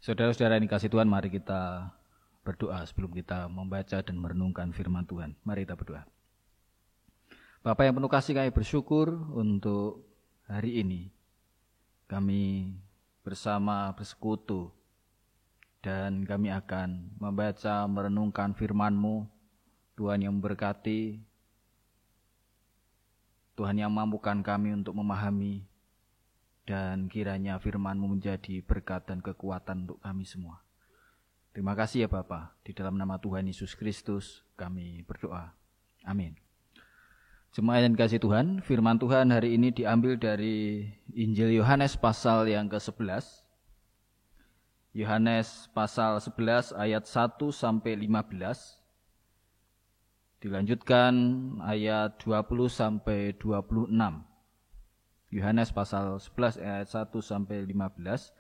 Saudara-saudara yang dikasihi Tuhan, mari kita berdoa sebelum kita membaca dan merenungkan firman Tuhan. Mari kita berdoa. Bapa yang penuh kasih, kami bersyukur untuk hari ini. Kami bersama bersekutu dan kami akan membaca, merenungkan firman-Mu. Tuhan yang memberkati, Tuhan yang mampukan kami untuk memahami, dan kiranya firman-Mu menjadi berkat dan kekuatan untuk kami semua. Terima kasih ya Bapa, di dalam nama Tuhan Yesus Kristus kami berdoa. Amin. Jemaat yang dikasihi Tuhan, firman Tuhan hari ini diambil dari Injil Yohanes pasal yang ke-11. Yohanes pasal 11 ayat 1 sampai 15. Dilanjutkan ayat 20 sampai 26. Yohanes pasal 11 ayat 1 sampai 15.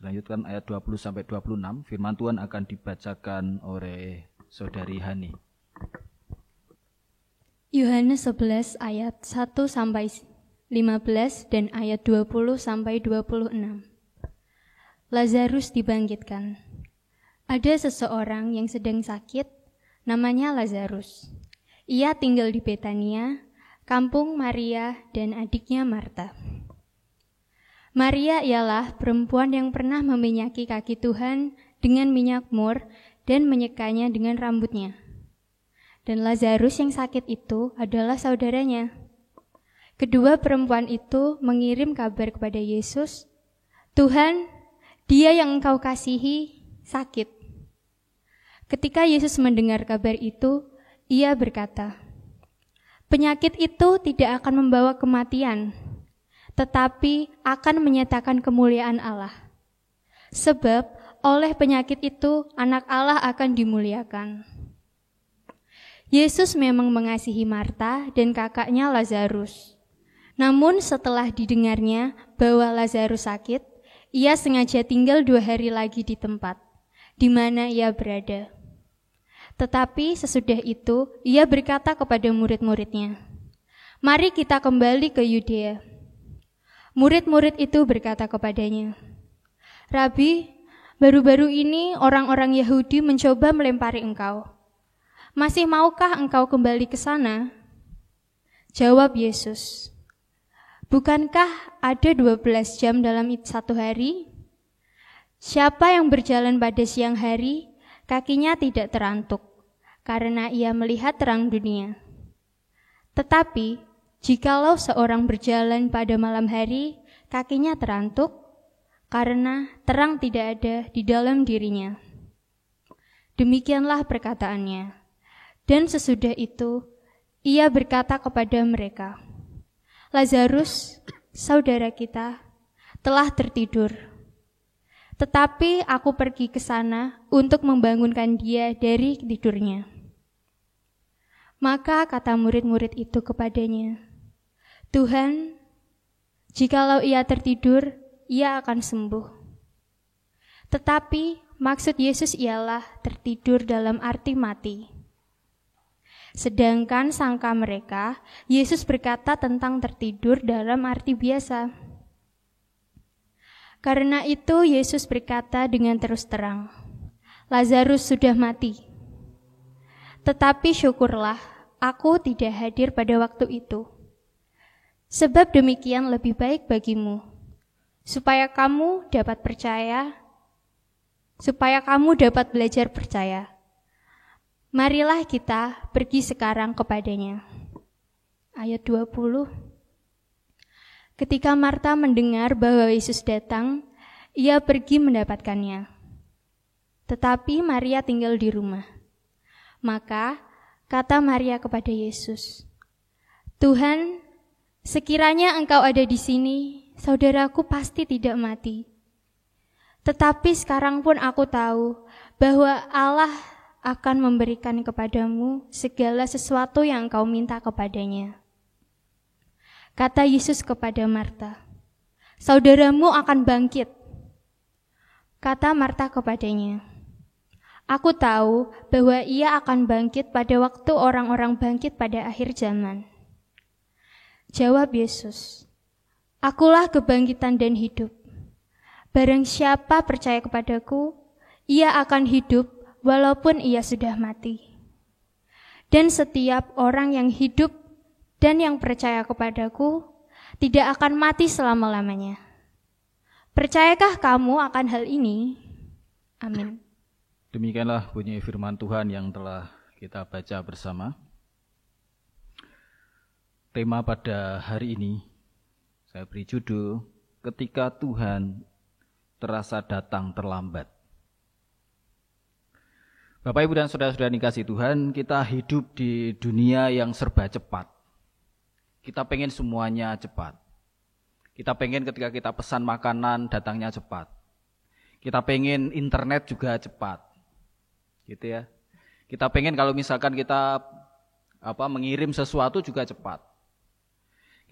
Dilanjutkan ayat 20 sampai 26. Firman Tuhan akan dibacakan oleh Saudari Hani. Yohanes 11 ayat 1 sampai 15 dan ayat 20 sampai 26. Lazarus dibangkitkan. Ada seseorang yang sedang sakit, namanya Lazarus. Ia tinggal di Betania, kampung Maria dan adiknya Marta. Maria ialah perempuan yang pernah meminyaki kaki Tuhan dengan minyak mur dan menyekanya dengan rambutnya. Dan Lazarus yang sakit itu adalah saudaranya. Kedua perempuan itu mengirim kabar kepada Yesus, "Tuhan, dia yang Engkau kasihi sakit." Ketika Yesus mendengar kabar itu, ia berkata, "Penyakit itu tidak akan membawa kematian, tetapi akan menyatakan kemuliaan Allah. Sebab oleh penyakit itu anak Allah akan dimuliakan." Yesus memang mengasihi Marta dan kakaknya Lazarus. Namun setelah didengarnya bahwa Lazarus sakit, ia sengaja tinggal 2 hari lagi di tempat di mana ia berada. Tetapi sesudah itu, ia berkata kepada murid-muridnya, "Mari kita kembali ke Yudea." Murid-murid itu berkata kepadanya, "Rabi, baru-baru ini orang-orang Yahudi mencoba melempari Engkau. Masih maukah Engkau kembali ke sana?" Jawab Yesus, "Bukankah ada 12 jam dalam satu hari? Siapa yang berjalan pada siang hari, kakinya tidak terantuk, karena ia melihat terang dunia. Tetapi, jikalau seorang berjalan pada malam hari, kakinya terantuk, karena terang tidak ada di dalam dirinya." Demikianlah perkataannya. Dan sesudah itu, ia berkata kepada mereka, "Lazarus, saudara kita, telah tertidur. Tetapi aku pergi ke sana untuk membangunkan dia dari tidurnya." Maka kata murid-murid itu kepadanya, "Tuhan, jikalau ia tertidur, ia akan sembuh." Tetapi maksud Yesus ialah tertidur dalam arti mati. Sedangkan sangka mereka, Yesus berkata tentang tertidur dalam arti biasa. Karena itu Yesus berkata dengan terus terang, "Lazarus sudah mati. Tetapi syukurlah, aku tidak hadir pada waktu itu. Sebab demikian lebih baik bagimu, supaya kamu dapat belajar percaya. Marilah kita pergi sekarang kepadanya." Ayat 20. Ketika Marta mendengar bahwa Yesus datang, ia pergi mendapatkannya. Tetapi Maria tinggal di rumah. Maka kata Maria kepada Yesus, "Tuhan, sekiranya Engkau ada di sini, saudaraku pasti tidak mati. Tetapi sekarang pun aku tahu bahwa Allah akan memberikan kepadamu segala sesuatu yang Engkau minta kepadanya." Kata Yesus kepada Marta, "Saudaramu akan bangkit." Kata Marta kepadanya, "Aku tahu bahwa ia akan bangkit pada waktu orang-orang bangkit pada akhir zaman." Jawab Yesus, "Akulah kebangkitan dan hidup. Barang siapa percaya kepadaku, ia akan hidup walaupun ia sudah mati. Dan setiap orang yang hidup dan yang percaya kepadaku tidak akan mati selama-lamanya. Percayakah kamu akan hal ini? Amin. Demikianlah bunyi firman Tuhan yang telah kita baca bersama. Tema pada hari ini saya beri judul, Ketika Tuhan Terasa Datang Terlambat. Bapak, Ibu, dan saudara-saudara yang dikasihi Tuhan, kita hidup di dunia yang serba cepat. Kita pengen semuanya cepat. Kita pengen ketika kita pesan makanan datangnya cepat. Kita pengen internet juga cepat. Gitu ya. Kita pengen kalau misalkan kita mengirim sesuatu juga cepat.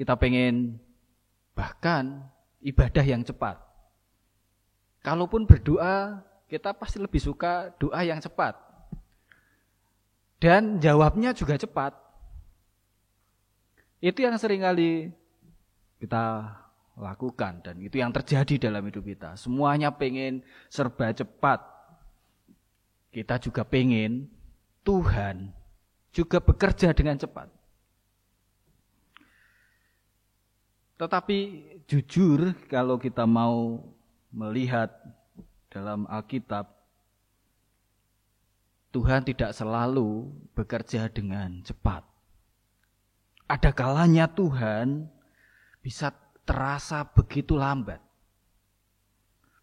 Kita pengen bahkan ibadah yang cepat. Kalaupun berdoa, kita pasti lebih suka doa yang cepat. Dan jawabnya juga cepat. Itu yang seringkali kita lakukan dan itu yang terjadi dalam hidup kita. Semuanya pengen serba cepat. Kita juga pengen Tuhan juga bekerja dengan cepat. Tetapi jujur kalau kita mau melihat dalam Alkitab, Tuhan tidak selalu bekerja dengan cepat. Ada kalanya Tuhan bisa terasa begitu lambat.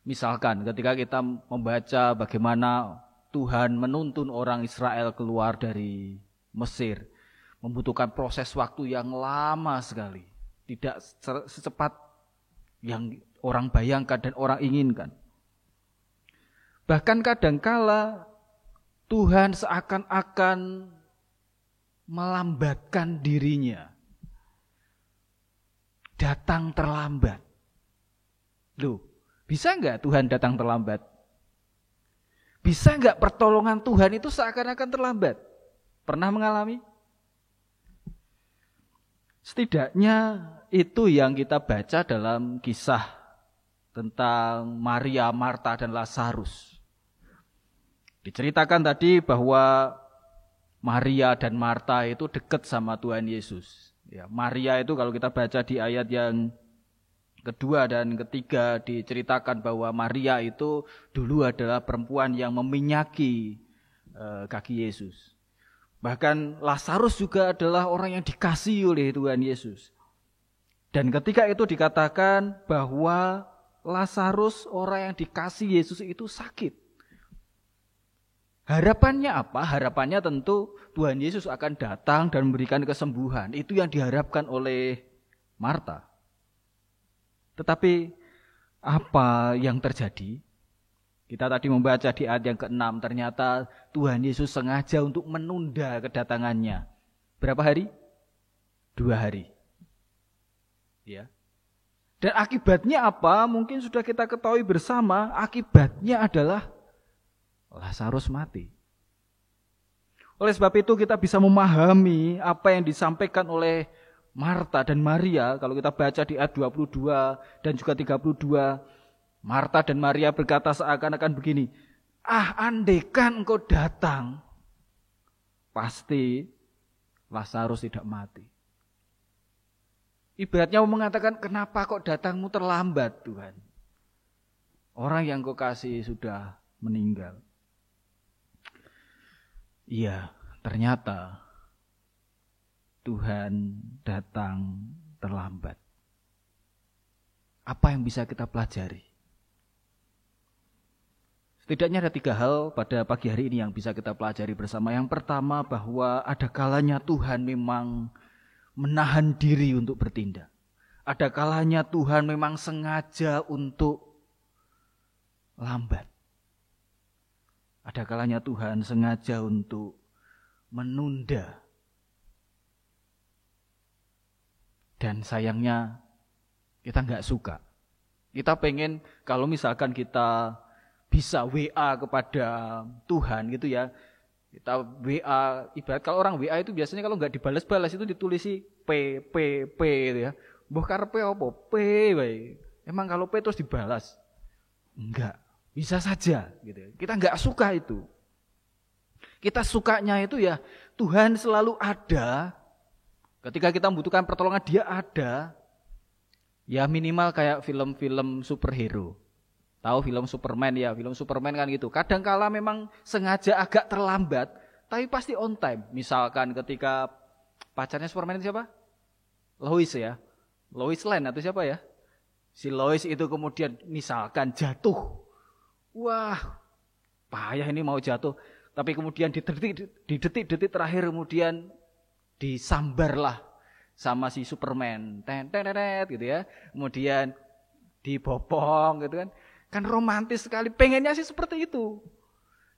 Misalkan ketika kita membaca bagaimana Tuhan menuntun orang Israel keluar dari Mesir, membutuhkan proses waktu yang lama sekali. Tidak secepat yang orang bayangkan dan orang inginkan. Bahkan kadangkala Tuhan seakan-akan melambatkan dirinya. Datang terlambat. Loh, bisa enggak Tuhan datang terlambat? Bisa enggak pertolongan Tuhan itu seakan-akan terlambat? Pernah mengalami? Setidaknya itu yang kita baca dalam kisah tentang Maria, Marta, dan Lazarus. Diceritakan tadi bahwa Maria dan Marta itu dekat sama Tuhan Yesus. Ya, Maria itu kalau kita baca di ayat yang kedua dan ketiga diceritakan bahwa Maria itu dulu adalah perempuan yang meminyaki kaki Yesus. Bahkan Lazarus juga adalah orang yang dikasihi oleh Tuhan Yesus. Dan ketika itu dikatakan bahwa Lazarus, orang yang dikasihi Yesus itu sakit. Harapannya apa? Harapannya tentu Tuhan Yesus akan datang dan memberikan kesembuhan. Itu yang diharapkan oleh Marta. Tetapi apa yang terjadi? Kita tadi membaca di ayat yang ke-6, ternyata Tuhan Yesus sengaja untuk menunda kedatangannya. Berapa hari? 2 hari. Ya. Dan akibatnya apa? Mungkin sudah kita ketahui bersama, akibatnya adalah Lazarus mati. Oleh sebab itu kita bisa memahami apa yang disampaikan oleh Marta dan Maria. Kalau kita baca di ayat 22 dan juga 32, Marta dan Maria berkata seakan-akan begini, andaikan engkau datang, pasti Lazarus tidak mati. Ibaratnya mengatakan, kenapa kok datangmu terlambat Tuhan? Orang yang kau kasih sudah meninggal. Iya, ternyata Tuhan datang terlambat. Apa yang bisa kita pelajari? Setidaknya ada 3 hal pada pagi hari ini yang bisa kita pelajari bersama. Yang pertama, bahwa ada kalanya Tuhan memang menahan diri untuk bertindak. Ada kalanya Tuhan memang sengaja untuk lambat. Ada kalanya Tuhan sengaja untuk menunda. Dan sayangnya kita enggak suka. Kita pengen kalau misalkan kita bisa WA kepada Tuhan gitu ya. Kita WA, ibarat kalau orang WA itu biasanya kalau enggak dibalas-balas itu ditulisi P gitu ya. Mbah karepe apa? P wae. Emang kalau P terus dibalas. Enggak, bisa saja gitu. Kita enggak suka itu. Kita sukanya itu ya Tuhan selalu ada. Ketika kita membutuhkan pertolongan dia ada. Ya minimal kayak film-film superhero. Tahu film Superman ya, film Superman kan gitu. Kadangkala memang sengaja agak terlambat, tapi pasti on time. Misalkan ketika pacarnya Superman itu siapa? Lois ya. Lois Lane atau siapa ya? Si Lois itu kemudian misalkan jatuh. Wah, payah ini mau jatuh. Tapi kemudian di detik-detik terakhir kemudian disambarlah sama si Superman. Tenet gitu ya. Kemudian dibopong gitu kan. Kan romantis sekali, pengennya sih seperti itu.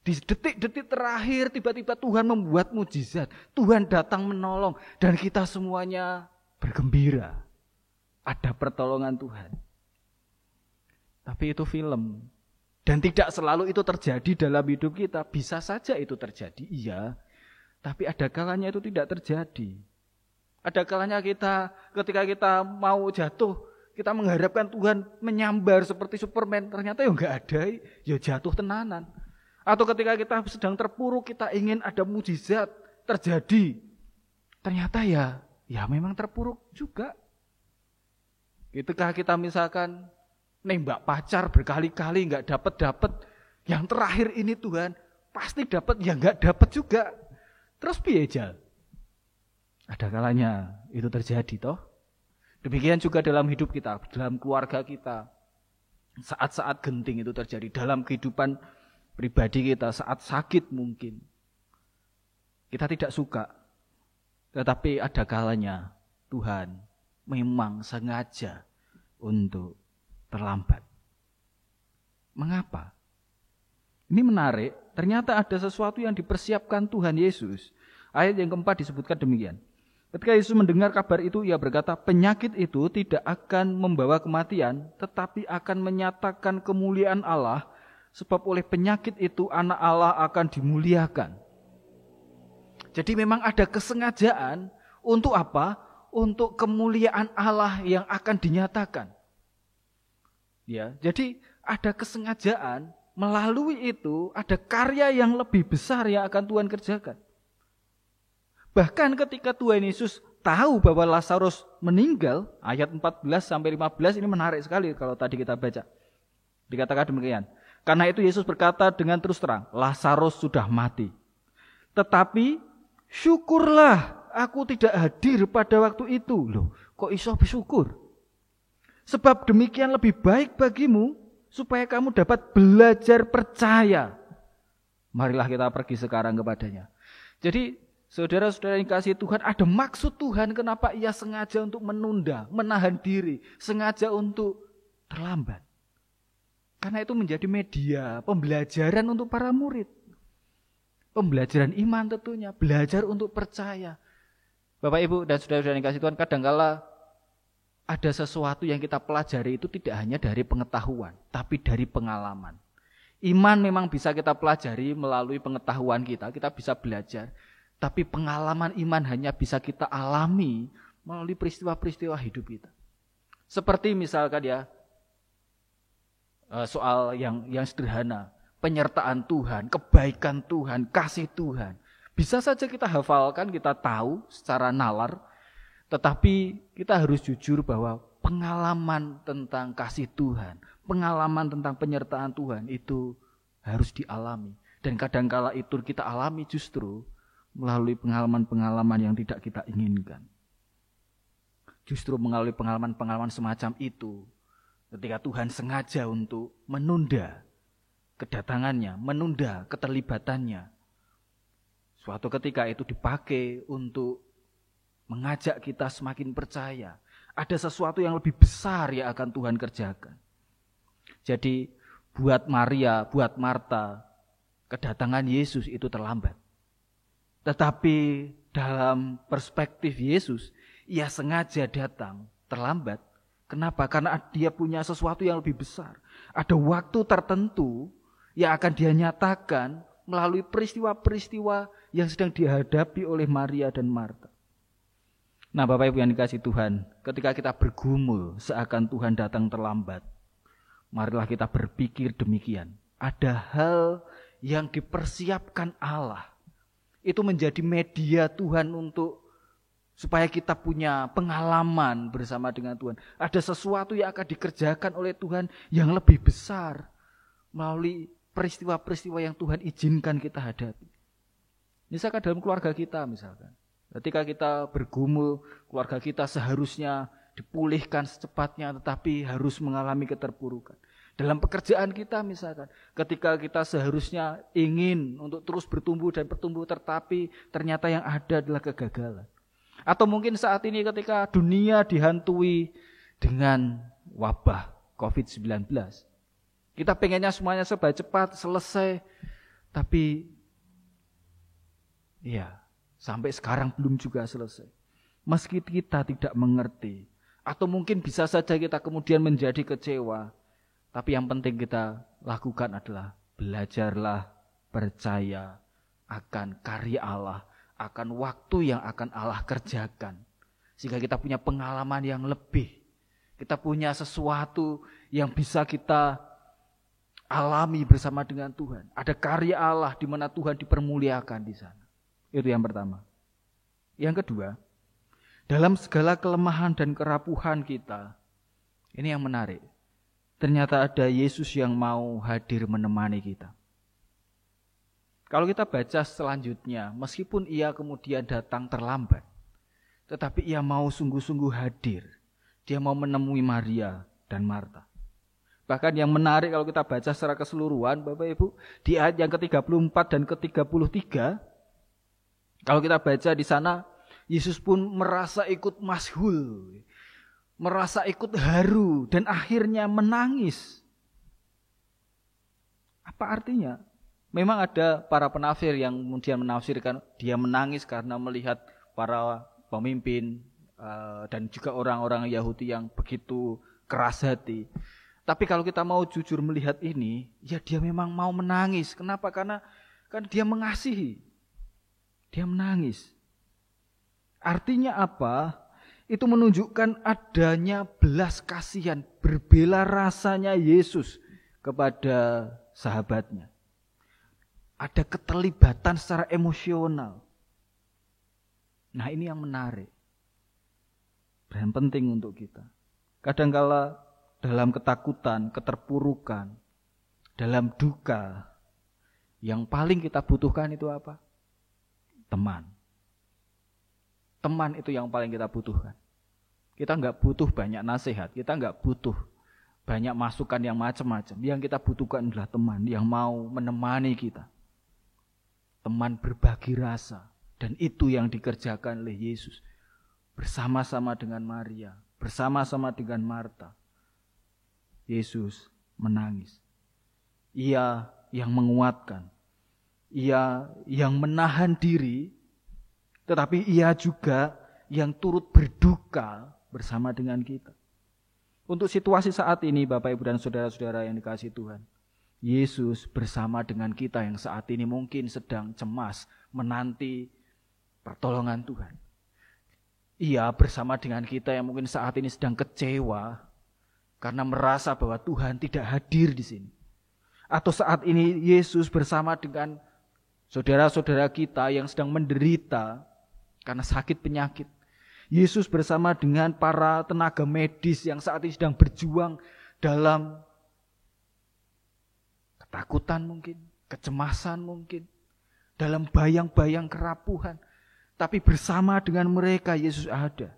Di detik-detik terakhir tiba-tiba Tuhan membuat mujizat. Tuhan datang menolong dan kita semuanya bergembira. Ada pertolongan Tuhan. Tapi itu film. Dan tidak selalu itu terjadi dalam hidup kita. Bisa saja itu terjadi, iya. Tapi ada kalanya itu tidak terjadi. Ada kalanya kita ketika kita mau jatuh, kita mengharapkan Tuhan menyambar seperti Superman, ternyata ya enggak ada, ya jatuh tenanan. Atau ketika kita sedang terpuruk, kita ingin ada mujizat terjadi. Ternyata ya memang terpuruk juga. Ketika kita misalkan nembak pacar berkali-kali enggak dapat, yang terakhir ini Tuhan pasti dapat, ya enggak dapat juga. Terus piye jal? Ada kalanya itu terjadi toh. Demikian juga dalam hidup kita, dalam keluarga kita. Saat-saat genting itu terjadi dalam kehidupan pribadi kita, saat sakit mungkin. Kita tidak suka. Tetapi ada kalanya Tuhan memang sengaja untuk terlambat. Mengapa? Ini menarik, ternyata ada sesuatu yang dipersiapkan Tuhan Yesus. Ayat yang keempat disebutkan demikian. Ketika Yesus mendengar kabar itu, ia berkata, penyakit itu tidak akan membawa kematian, tetapi akan menyatakan kemuliaan Allah, sebab oleh penyakit itu anak Allah akan dimuliakan. Jadi memang ada kesengajaan untuk apa? Untuk kemuliaan Allah yang akan dinyatakan. Ya, jadi ada kesengajaan, melalui itu ada karya yang lebih besar yang akan Tuhan kerjakan. Bahkan ketika Tuhan Yesus tahu bahwa Lazarus meninggal, ayat 14-15 ini menarik sekali kalau tadi kita baca. Dikatakan demikian. Karena itu Yesus berkata dengan terus terang, Lazarus sudah mati. Tetapi syukurlah aku tidak hadir pada waktu itu. Loh, kok iso bersyukur? Sebab demikian lebih baik bagimu supaya kamu dapat belajar percaya. Marilah kita pergi sekarang kepadanya. Jadi saudara-saudara yang kasih Tuhan, ada maksud Tuhan kenapa ia sengaja untuk menunda, menahan diri, sengaja untuk terlambat. Karena itu menjadi media pembelajaran untuk para murid. Pembelajaran iman tentunya, belajar untuk percaya. Bapak Ibu dan saudara-saudara yang kasih Tuhan, kadangkala ada sesuatu yang kita pelajari itu tidak hanya dari pengetahuan, tapi dari pengalaman. Iman memang bisa kita pelajari melalui pengetahuan kita bisa belajar. Tapi pengalaman iman hanya bisa kita alami melalui peristiwa-peristiwa hidup kita. Seperti misalkan ya, soal yang sederhana, penyertaan Tuhan, kebaikan Tuhan, kasih Tuhan. Bisa saja kita hafalkan, kita tahu secara nalar, tetapi kita harus jujur bahwa pengalaman tentang kasih Tuhan, pengalaman tentang penyertaan Tuhan itu harus dialami. Dan kadangkala itu kita alami justru melalui pengalaman-pengalaman yang tidak kita inginkan. Justru melalui pengalaman-pengalaman semacam itu, ketika Tuhan sengaja untuk menunda kedatangannya, menunda keterlibatannya, suatu ketika itu dipakai untuk mengajak kita semakin percaya. Ada sesuatu yang lebih besar yang akan Tuhan kerjakan. Jadi buat Maria, buat Marta, kedatangan Yesus itu terlambat. Tetapi dalam perspektif Yesus, ia sengaja datang terlambat. Kenapa? Karena dia punya sesuatu yang lebih besar. Ada waktu tertentu yang akan dia nyatakan melalui peristiwa-peristiwa yang sedang dihadapi oleh Maria dan Marta. Nah, Bapak Ibu yang dikasihi Tuhan, ketika kita bergumul seakan Tuhan datang terlambat, marilah kita berpikir demikian. Ada hal yang dipersiapkan Allah. Itu menjadi media Tuhan untuk supaya kita punya pengalaman bersama dengan Tuhan. Ada sesuatu yang akan dikerjakan oleh Tuhan yang lebih besar melalui peristiwa-peristiwa yang Tuhan izinkan kita hadapi. Misalkan dalam keluarga kita misalkan. Ketika kita bergumul, keluarga kita seharusnya dipulihkan secepatnya, tetapi harus mengalami keterpurukan. Dalam pekerjaan kita misalkan, ketika kita seharusnya ingin untuk terus bertumbuh dan bertumbuh, tetapi ternyata yang ada adalah kegagalan. Atau mungkin saat ini ketika dunia dihantui dengan wabah COVID-19. Kita pengennya semuanya serba cepat, selesai, tapi ya sampai sekarang belum juga selesai. Meski kita tidak mengerti, atau mungkin bisa saja kita kemudian menjadi kecewa, tapi yang penting kita lakukan adalah belajarlah percaya akan karya Allah, akan waktu yang akan Allah kerjakan. Sehingga kita punya pengalaman yang lebih. Kita punya sesuatu yang bisa kita alami bersama dengan Tuhan. Ada karya Allah di mana Tuhan dipermuliakan di sana. Itu yang pertama. Yang kedua, dalam segala kelemahan dan kerapuhan kita, ini yang menarik. Ternyata ada Yesus yang mau hadir menemani kita. Kalau kita baca selanjutnya, meskipun ia kemudian datang terlambat, tetapi ia mau sungguh-sungguh hadir. Dia mau menemui Maria dan Marta. Bahkan yang menarik kalau kita baca secara keseluruhan, Bapak Ibu, di ayat yang ke-34 dan ke-33, kalau kita baca di sana, Yesus pun merasa ikut mashul, merasa ikut haru, dan akhirnya menangis. Apa artinya? Memang ada para penafsir yang kemudian menafsirkan dia menangis karena melihat para pemimpin dan juga orang-orang Yahudi yang begitu keras hati. Tapi kalau kita mau jujur melihat ini, ya dia memang mau menangis. Kenapa? Karena kan dia mengasihi. Dia menangis. Artinya apa? Itu menunjukkan adanya belas kasihan, berbela rasanya Yesus kepada sahabatnya. Ada keterlibatan secara emosional. Nah, ini yang menarik dan penting untuk kita. Kadangkala dalam ketakutan, keterpurukan, dalam duka, yang paling kita butuhkan itu apa? Teman. Teman itu yang paling kita butuhkan. Kita enggak butuh banyak nasihat, kita enggak butuh banyak masukan yang macam-macam. Yang kita butuhkan adalah teman yang mau menemani kita. Teman berbagi rasa. Dan itu yang dikerjakan oleh Yesus. Bersama-sama dengan Maria, bersama-sama dengan Marta. Yesus menangis. Ia yang menguatkan. Ia yang menahan diri, tetapi ia juga yang turut berduka bersama dengan kita. Untuk situasi saat ini, Bapak, Ibu, dan saudara-saudara yang dikasihi Tuhan, Yesus bersama dengan kita yang saat ini mungkin sedang cemas, menanti pertolongan Tuhan. Ia bersama dengan kita yang mungkin saat ini sedang kecewa karena merasa bahwa Tuhan tidak hadir di sini. Atau saat ini Yesus bersama dengan saudara-saudara kita yang sedang menderita karena sakit penyakit. Yesus bersama dengan para tenaga medis yang saat ini sedang berjuang dalam ketakutan mungkin, kecemasan mungkin, dalam bayang-bayang kerapuhan. Tapi bersama dengan mereka Yesus ada.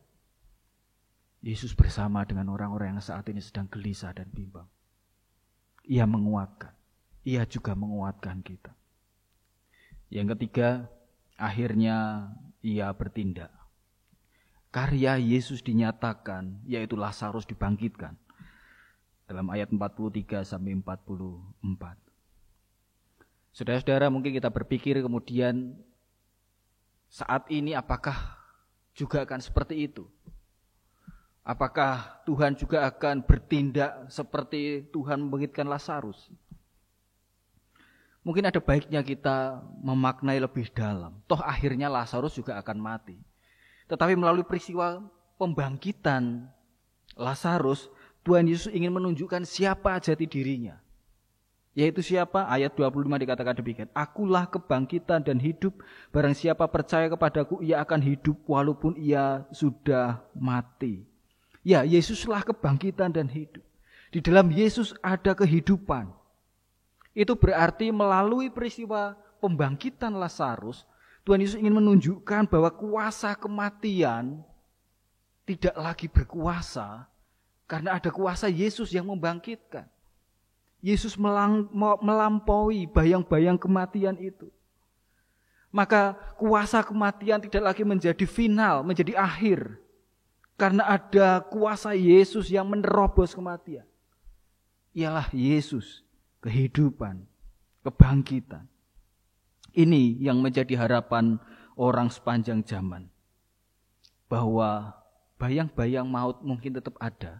Yesus bersama dengan orang-orang yang saat ini sedang gelisah dan bimbang. Ia menguatkan. Ia juga menguatkan kita. Yang ketiga, akhirnya ia bertindak. Karya Yesus dinyatakan, yaitu Lazarus dibangkitkan. Dalam ayat 43 sampai 44. Saudara-saudara, mungkin kita berpikir kemudian saat ini apakah juga akan seperti itu? Apakah Tuhan juga akan bertindak seperti Tuhan membangkitkan Lazarus? Mungkin ada baiknya kita memaknai lebih dalam. Toh akhirnya Lazarus juga akan mati. Tetapi melalui peristiwa pembangkitan Lazarus, Tuhan Yesus ingin menunjukkan siapa jati dirinya. Yaitu siapa? Ayat 25 dikatakan demikian. Akulah kebangkitan dan hidup. Barang siapa percaya kepadaku, ia akan hidup walaupun ia sudah mati. Ya, Yesuslah kebangkitan dan hidup. Di dalam Yesus ada kehidupan. Itu berarti melalui peristiwa pembangkitan Lazarus, Tuhan Yesus ingin menunjukkan bahwa kuasa kematian tidak lagi berkuasa. Karena ada kuasa Yesus yang membangkitkan. Yesus melampaui bayang-bayang kematian itu. Maka kuasa kematian tidak lagi menjadi final, menjadi akhir. Karena ada kuasa Yesus yang menerobos kematian. Ialah Yesus, kehidupan, kebangkitan. Ini yang menjadi harapan orang sepanjang zaman. Bahwa bayang-bayang maut mungkin tetap ada.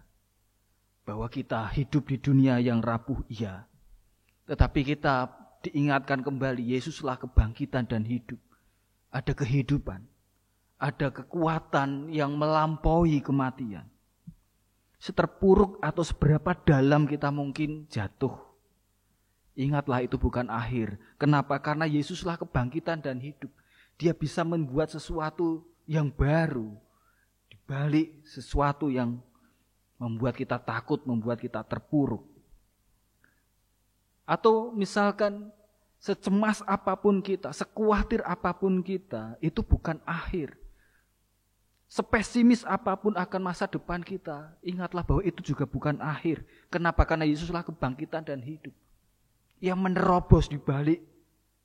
Bahwa kita hidup di dunia yang rapuh, iya. Tetapi kita diingatkan kembali, Yesuslah kebangkitan dan hidup. Ada kehidupan. Ada kekuatan yang melampaui kematian. Seterpuruk atau seberapa dalam kita mungkin jatuh. Ingatlah itu bukan akhir. Kenapa? Karena Yesuslah kebangkitan dan hidup. Dia bisa membuat sesuatu yang baru. Di balik sesuatu yang membuat kita takut, membuat kita terpuruk. Atau misalkan secemas apapun kita, sekhawatir apapun kita, itu bukan akhir. Sepesimis apapun akan masa depan kita, ingatlah bahwa itu juga bukan akhir. Kenapa? Karena Yesuslah kebangkitan dan hidup. Yang menerobos di balik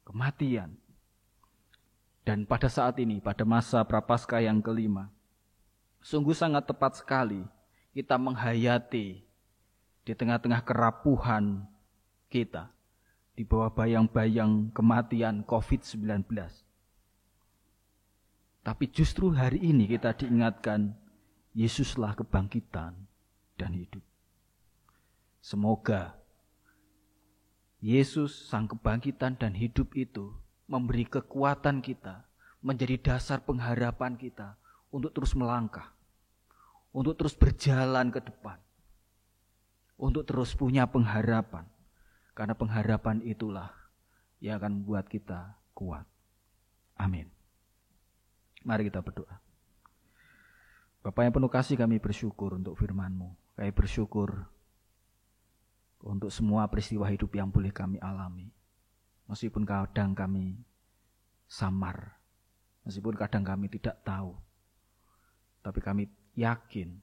kematian. Dan pada saat ini, pada masa Prapaskah yang kelima, sungguh sangat tepat sekali kita menghayati di tengah-tengah kerapuhan kita, di bawah bayang-bayang kematian COVID-19. Tapi justru hari ini kita diingatkan, Yesuslah kebangkitan dan hidup. Semoga Yesus, sang kebangkitan dan hidup itu memberi kekuatan kita, menjadi dasar pengharapan kita untuk terus melangkah. Untuk terus berjalan ke depan. Untuk terus punya pengharapan. Karena pengharapan itulah yang akan membuat kita kuat. Amin. Mari kita berdoa. Bapa yang penuh kasih, kami bersyukur untuk firman-Mu. Kami bersyukur untuk semua peristiwa hidup yang boleh kami alami. Meskipun kadang kami samar. Meskipun kadang kami tidak tahu. Tapi kami yakin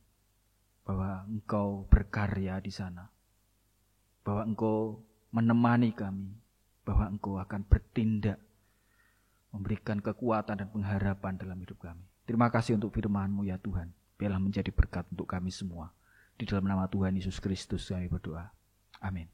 bahwa Engkau berkarya di sana, bahwa Engkau menemani kami, bahwa Engkau akan bertindak, memberikan kekuatan dan pengharapan dalam hidup kami. Terima kasih untuk firman-Mu ya Tuhan, biarlah menjadi berkat untuk kami semua. Di dalam nama Tuhan Yesus Kristus kami berdoa. Amin.